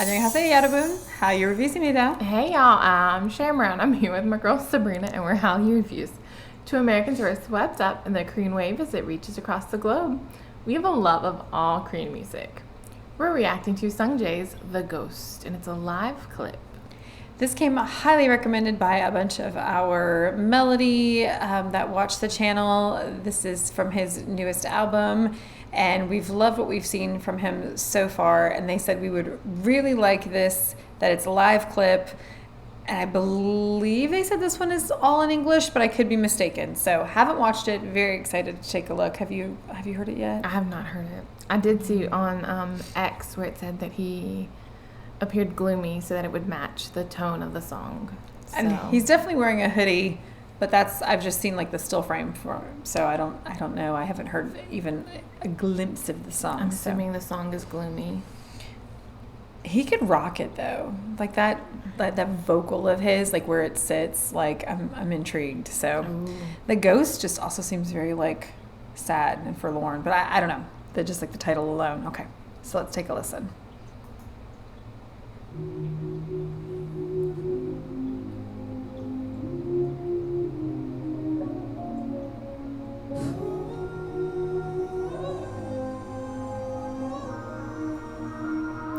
안녕하세요, 여러분. Hallyu Reviews-입니다. Hey y'all, I'm Shamron. I'm here with my girl Sabrina, and we're Hallyu Reviews. Two American tourists swept up in the Korean wave as it reaches across the globe. We have a love of all Korean music. We're reacting to Sungjae's The Ghost, and it's a live clip. This came highly recommended by a bunch of our Melody that watch the channel. This is from his newest album, and we've loved what we've seen from him so far. And they said we would really like this, that it's a live clip. And I believe they said this one is all in English, but I could be mistaken. So haven't watched it. Very excited to take a look. Have you heard it yet? I have not heard it. I did see on X where it said that he appeared gloomy so that it would match the tone of the song. And he's definitely wearing a hoodie, but I've just seen like the still frame for him, so I don't know. I haven't heard even a glimpse of the song. I'm assuming the song is gloomy. He could rock it though, like that vocal of his, like where it sits. Like I'm intrigued. So The Ghost just also seems very like sad and forlorn, but I don't know. That just like the title alone. Okay, so let's take a listen.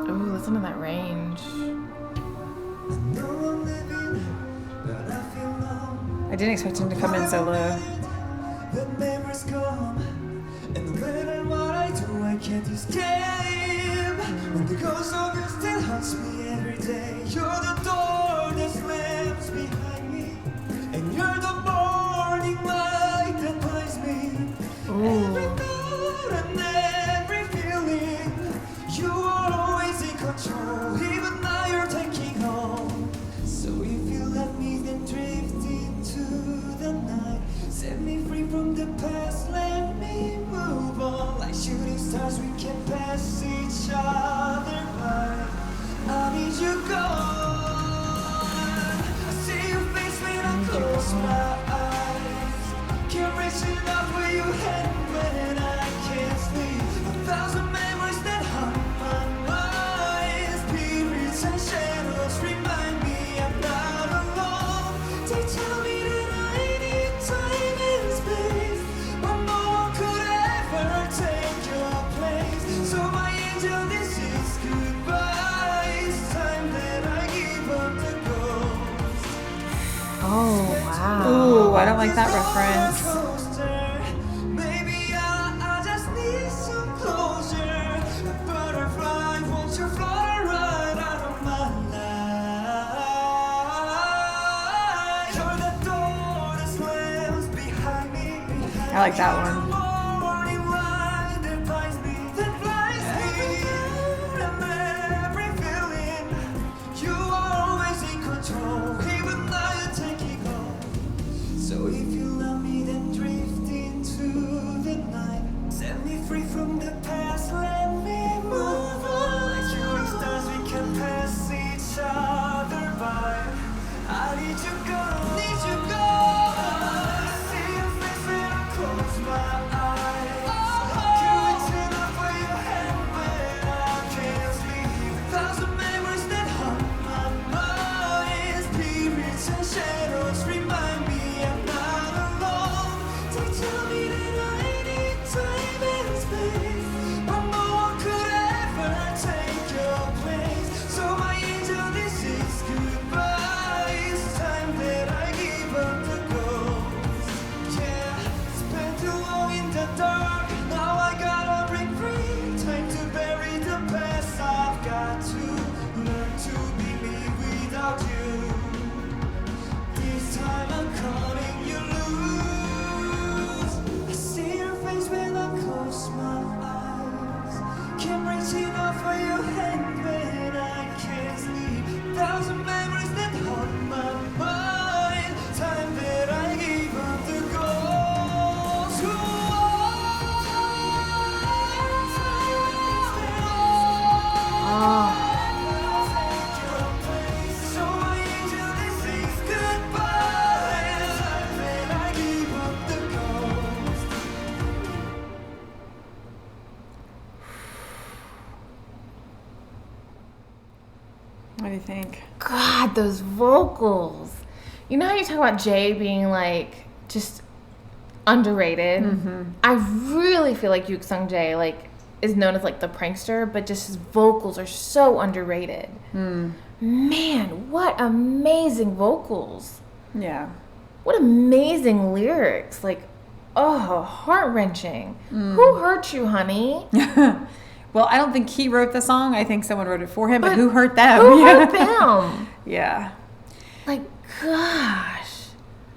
Ooh, listen to that range. I didn't expect him to come in so low. The memories come, and when what I do, I can't escape. And the ghost of you still haunts me every day. You're the door that slams behind me, and you're the morning light that blinds me. Every thought and every feeling, you are always in control. Even now you're taking home. So if you let me, then drift into the night. Set me free from the past, let me move on. Like shooting stars, we can pass each other by. I need you gone. I see your face when I close my eyes. Can't reach enough where you head when I can't sleep. 1,000 memories that haunt my mind. Spirits and shadows remind me I'm not alone. They tell me that I need time and space, but no one could ever take your place. So my angel, this is goodbye. It's time that I give up the ghost. Oh, wow. Ooh, I don't like that reference. Maybe I just need some closure. A butterfly, won't you fly right out of my life? You're the door that slams behind me. I like that one. You're the morning light that blinds me. And every feeling, you are always in control. Even now you're taking home. So if you love me, then drift into the night. Set me free from the past, let me move on. Like shooting stars, we can pass each other by. I need you gone, need you gone. I see your face when I close my eyes. do you think? God, those vocals. You know how you talk about Jay being like just underrated? Mm-hmm. I really feel like Yook Sungjae like is known as like the prankster, but just his vocals are so underrated. Man, what amazing vocals. Yeah. What amazing lyrics. Like, oh, heart-wrenching. Who hurt you, honey? Well, I don't think he wrote the song. I think someone wrote it for him, but who hurt them? Who hurt them? Yeah. Like, gosh.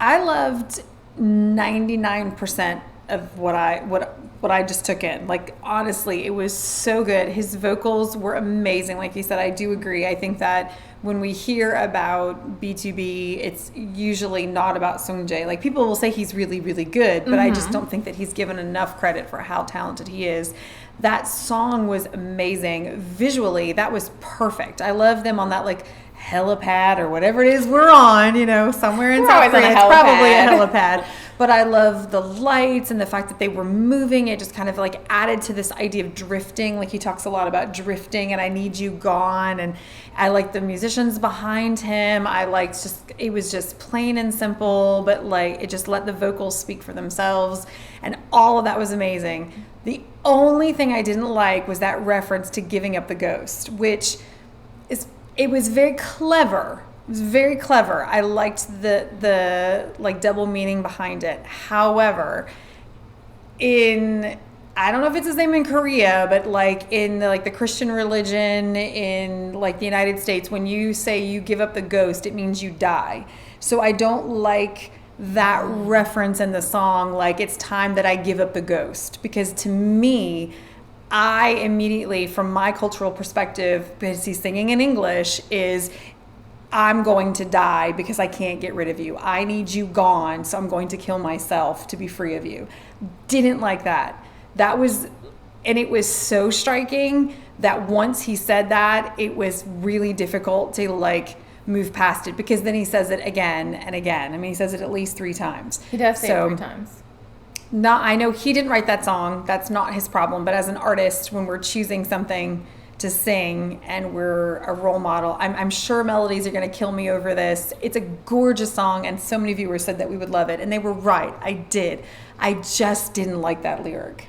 I loved 99% of what I just took in. Like, honestly, it was so good. His vocals were amazing. Like you said, I do agree. I think that when we hear about B2B, it's usually not about Sungjae. Like, people will say he's really, really good, but I just don't think that he's given enough credit for how talented he is. That song was amazing. Visually, that was perfect. I love them on that, like, helipad or whatever it is we're on, you know, somewhere in South Korea. It's probably a helipad. But I love the lights and the fact that they were moving. It just kind of like added to this idea of drifting. Like, he talks a lot about drifting and I need you gone. And I like the musicians behind him. I liked just, it was just plain and simple, but like it just let the vocals speak for themselves. And all of that was amazing. The only thing I didn't like was that reference to giving up the ghost, which is, it was very clever. It was very clever. I liked the like double meaning behind it. However, I don't know if it's the same in Korea, but like in the Christian religion in like the United States, when you say you give up the ghost, it means you die. So I don't like that reference in the song, like it's time that I give up the ghost, because to me, I immediately, from my cultural perspective, because he's singing in English, is I'm going to die because I can't get rid of you. I need you gone, so I'm going to kill myself to be free of you. Didn't like that. And it was so striking that once he said that, it was really difficult to like move past it, because then he says it again and again. I mean, he says it at least 3 times. He does say it 3 times. I know he didn't write that song. That's not his problem. But as an artist, when we're choosing something to sing and we're a role model, I'm sure melodies are going to kill me over this. It's a gorgeous song, and so many viewers said that we would love it, and they were right. I did. I just didn't like that lyric.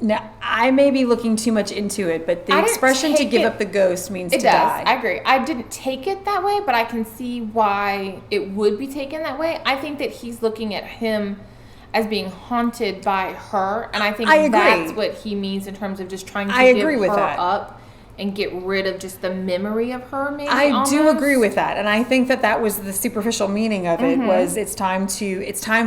Now, I may be looking too much into it, but the expression to give up the ghost means to die. I agree. I didn't take it that way, but I can see why it would be taken that way. I think that he's looking at him as being haunted by her, and I think that's what he means in terms of just trying to give her up and get rid of just the memory of her, maybe. I do agree with that, and I think that was the superficial meaning of it, was it's time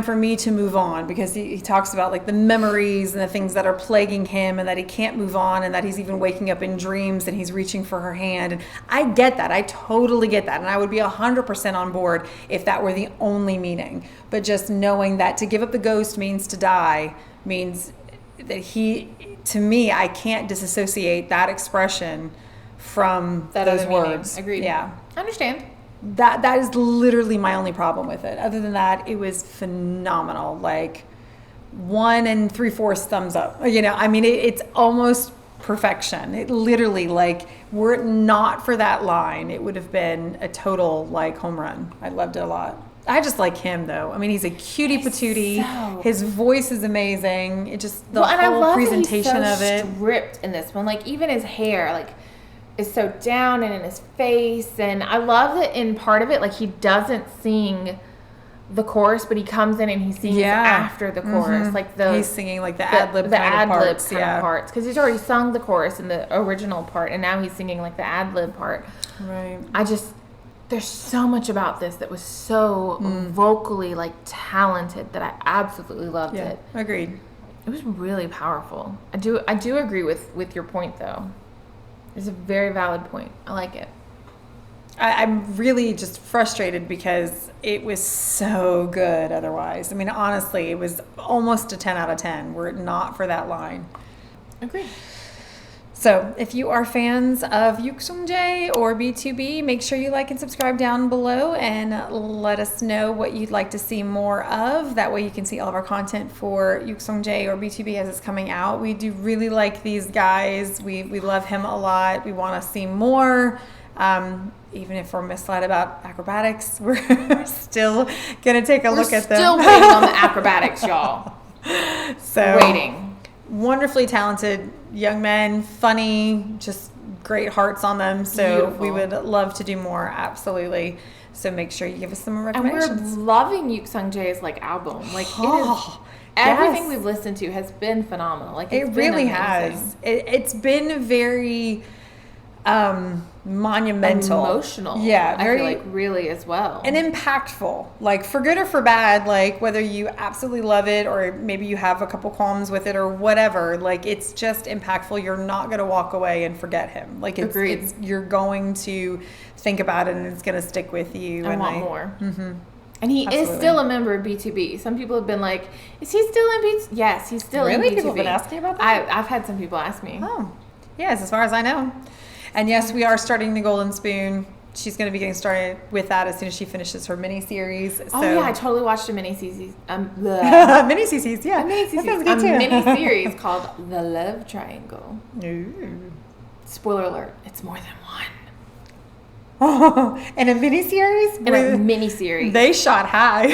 for me to move on, because he talks about like the memories and the things that are plaguing him, and that he can't move on, and that he's even waking up in dreams and he's reaching for her hand. And I get that. I totally get that, and I would be 100% on board if that were the only meaning. But just knowing that to give up the ghost means to die means that to me, I can't disassociate that expression from those words. Agreed. Yeah. I understand. That is literally my only problem with it. Other than that, it was phenomenal. Like 1 3/4 thumbs up. You know, I mean, it's almost perfection. It literally, like, were it not for that line, it would have been a total like home run. I loved it a lot. I just like him, though. I mean, he's a cutie patootie. His voice is amazing. It just, the whole presentation of it. Stripped in this one. Like, even his hair, like, is so down and in his face. And I love that in part of it, like, he doesn't sing the chorus, but he comes in and he sings after the chorus. Like, he's singing, like, the ad-lib kind of parts. Because he's already sung the chorus in the original part, and now he's singing, like, the ad-lib part. Right. There's so much about this that was so vocally, like, talented that I absolutely loved it. Agreed. It was really powerful. I do agree with your point, though. It's a very valid point. I like it. I'm really just frustrated because it was so good otherwise. I mean, honestly, it was almost a 10 out of 10 were it not for that line. Agreed. So if you are fans of Yook Sungjae or B2B, make sure you like and subscribe down below and let us know what you'd like to see more of. That way you can see all of our content for Yook Sungjae or B2B as it's coming out. We do really like these guys. We love him a lot. We want to see more. Even if we're misled about acrobatics, we're still going to take a look at them. Still waiting on the acrobatics, y'all. So Waiting. Wonderfully talented young men, funny, just great hearts on them. So Beautiful. we would love to do more, absolutely. So make sure you give us some more And we're recommendations. loving Yook Sungjae's like album. Like Oh, everything yes. we've listened to has been phenomenal. Like It it's been really amazing. has. It's been very monumental, Emotional. Yeah, I very feel like really as well. and impactful. Like for good or for bad. Like whether you absolutely love it or maybe you have a couple qualms with it or whatever. Like it's just impactful. You're not going to walk away and forget him. Like Agreed. you're going to think about it and it's going to stick with you. I want more. Mm-hmm. And he Absolutely. is still a member of B2B. Some people have been like, is he still in B2B? Yes, he's still in Really? B2B. People have been asking about that? I've had some people ask me. Oh, yes, as far as I know. And yes, we are starting the Golden Spoon. She's going to be getting started with that as soon as she finishes her mini series. Oh yeah, I totally watched a mini series. mini CCs, yeah. A mini That sounds series, good too. mini series called The Love Triangle. Ooh. Spoiler alert: it's more than one. Oh, and a mini series? In a mini series, They shot high.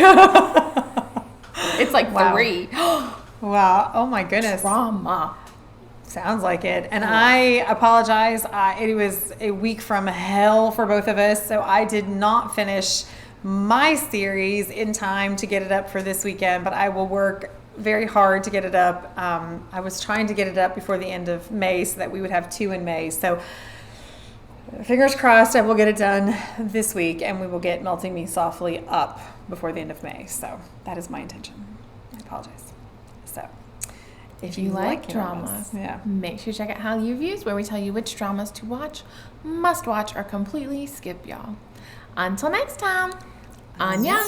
it's like Wow. 3. Wow. Oh my goodness. Drama. Sounds like it. And I apologize. It was a week from hell for both of us. So I did not finish my series in time to get it up for this weekend, but I will work very hard to get it up. I was trying to get it up before the end of May so that we would have 2 in May. So fingers crossed I will get it done this week and we will get Melting Me Softly up before the end of May. So that is my intention. I apologize. So If you like dramas, dramas, yeah. make sure to check out Hallyu Reviews, where we tell you which dramas to watch, must watch, or completely skip, y'all. Until next time, annyeong!